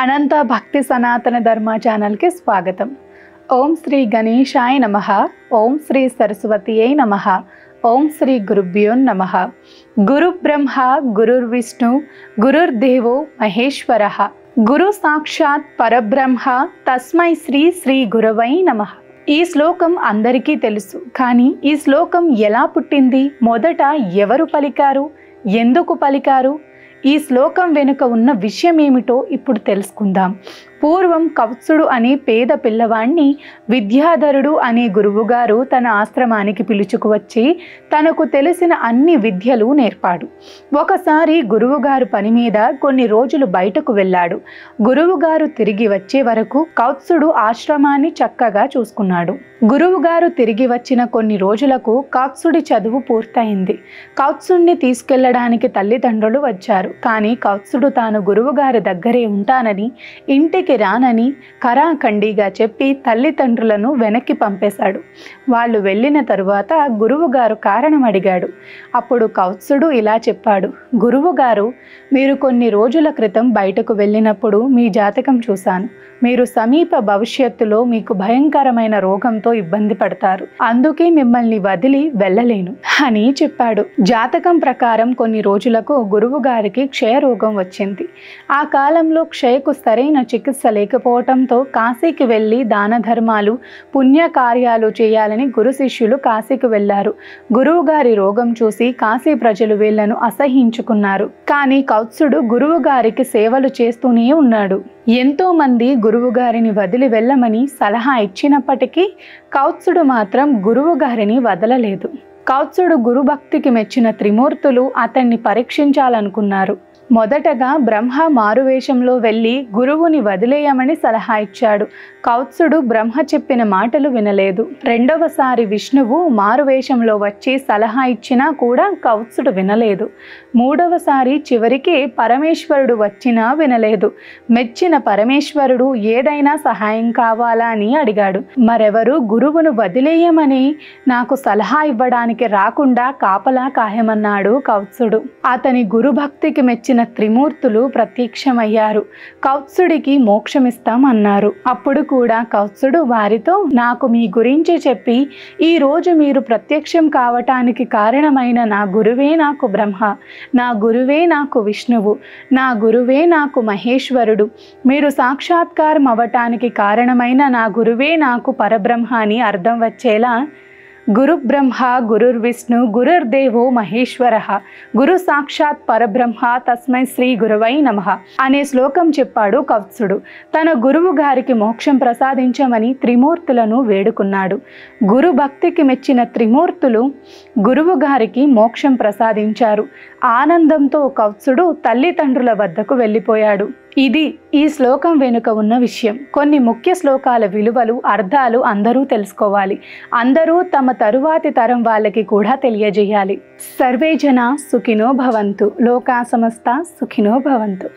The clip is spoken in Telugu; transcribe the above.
అనంత భక్తి సనాతన ధర్మ ఛానల్కి స్వాగతం. ఓం శ్రీ గణేశాయ నమః. ఓం శ్రీ సరస్వతియే నమః. ఓం శ్రీ గురుభ్యో నమః. గురు బ్రహ్మ గురుర్విష్ణు గురుర్దేవో మహేశ్వరః. గురు సాక్షాత్ పరబ్రహ్మ తస్మై శ్రీ శ్రీ గురవై నమః. ఈ శ్లోకం అందరికీ తెలుసు, కానీ ఈ శ్లోకం ఎలా పుట్టింది, మొదట ఎవరు పలికారు, ఎందుకు పలికారు, ఈ శ్లోకం వెనుక ఉన్న విషయం ఏమిటో ఇప్పుడు తెలుసుకుందాం. పూర్వం కౌత్సుడు అనే పేద పిల్లవాణ్ణి విద్యాధరుడు అనే గురువుగారు తన ఆశ్రమానికి పిలుచుకువచ్చి తనకు తెలిసిన అన్ని విద్యలు నేర్పాడు. ఒకసారి గురువుగారు పని మీద కొన్ని రోజులు బయటకు వెళ్ళాడు. గురువుగారు తిరిగి వచ్చే వరకు కౌత్సుడు ఆశ్రమాన్ని చక్కగా చూసుకున్నాడు. గురువుగారు తిరిగి వచ్చిన కొన్ని రోజులకు కౌత్సుడి చదువు పూర్తయింది. కౌత్సుడిని తీసుకెళ్లడానికి తల్లిదండ్రులు వచ్చారు. కానీ కౌత్సుడు తాను గురువుగారి దగ్గరే ఉంటానని, ఇంటికి రానని ఖరాఖండిగా చెప్పి తల్లిదండ్రులను వెనక్కి పంపేశాడు. వాళ్ళు వెళ్ళిన తరువాత గురువుగారు కారణం అడిగాడు. అప్పుడు కౌత్సుడు ఇలా చెప్పాడు: గురువుగారు, మీరు కొన్ని రోజుల క్రితం బయటకు వెళ్ళినప్పుడు మీ జాతకం చూశాను. మీరు సమీప భవిష్యత్తులో మీకు భయంకరమైన రోగంతో ఇబ్బంది పడతారు. అందుకే మిమ్మల్ని వదిలి వెళ్ళలేను అని చెప్పాడు. జాతకం ప్రకారం కొన్ని రోజులకు గురువు గారికి క్షయరోగం వచ్చింది. ఆ కాలంలో క్షయకు సరైన చికిత్స లేకపోవటంతో కాశీకి వెళ్ళి దాన ధర్మాలు, పుణ్యకార్యాలు చేయాలని గురు శిష్యులు కాశీకి వెళ్లారు. గురువు గారి రోగం చూసి కాశీ ప్రజలు వీళ్లను అసహించుకున్నారు. కానీ కౌత్సుడు గురువు గారికి సేవలు చేస్తూనే ఉన్నాడు. ఎంతో మంది గురువు గారిని వదిలి వెళ్ళమని సలహా ఇచ్చినప్పటికీ కౌత్సుడు మాత్రం గురువు గారిని వదలలేదు. కౌత్సుడు గురుభక్తికి మెచ్చిన త్రిమూర్తులు అతన్ని పరీక్షించాలనుకున్నారు. మొదటగా బ్రహ్మ మారువేషంలో వెళ్ళి గురువుని వదిలేయమని సలహా ఇచ్చాడు. కౌత్సుడు బ్రహ్మ చెప్పిన మాటలు వినలేదు. రెండవసారి విష్ణువు మారువేషంలో వచ్చి సలహా ఇచ్చినా కూడా కౌత్సుడు వినలేదు. మూడవసారి చివరికి పరమేశ్వరుడు వచ్చినా వినలేదు. మెచ్చిన పరమేశ్వరుడు ఏదైనా సహాయం కావాలా అని అడిగాడు. మరెవరు గురువును వదిలేయమని నాకు సలహా ఇవ్వడానికి రాకుండా కాపలా కాయమన్నాడు కౌత్సుడు. అతని గురుభక్తికి మెచ్చిన త్రిమూర్తులు ప్రత్యక్షమయ్యారు. కౌత్సుడికి మోక్షమిస్తాం అన్నారు. అప్పుడు కూడా కౌత్సుడు వారితో, నాకు మీ గురించి చెప్పి ఈ రోజు మీరు ప్రత్యక్షం కావటానికి కారణమైన నా గురువే నాకు బ్రహ్మ, నా గురువే నాకు విష్ణువు, నా గురువే నాకు మహేశ్వరుడు, మీరు సాక్షాత్కారం అవ్వటానికి కారణమైన నా గురువే నాకు పరబ్రహ్మ అని అర్థం వచ్చేలా గురు బ్రహ్మ గురుర్విష్ణు గురుర్దేవో మహేశ్వరః, గురు సాక్షాత్ పరబ్రహ్మ తస్మై శ్రీ గురవై నమః అనే శ్లోకం చెప్పాడు కౌత్సుడు. తన గురువు గారికి మోక్షం ప్రసాదించమని త్రిమూర్తులను వేడుకున్నాడు. గురు భక్తికి మెచ్చిన త్రిమూర్తులు గురువు గారికి మోక్షం ప్రసాదించారు. ఆనందంతో కౌత్సుడు తల్లిదండ్రుల వద్దకు వెళ్ళిపోయాడు. ఇది ఈ శ్లోకం వెనుక ఉన్న విషయం. కొన్ని ముఖ్య శ్లోకాల విలువలు, అర్థాలు అందరూ తెలుసుకోవాలి. అందరూ తమ తరువాతి తరం వాళ్ళకి కూడా తెలియజేయాలి. సర్వే జనా సుఖినో భవంతు, లోకా సమస్త సుఖినో భవంతు.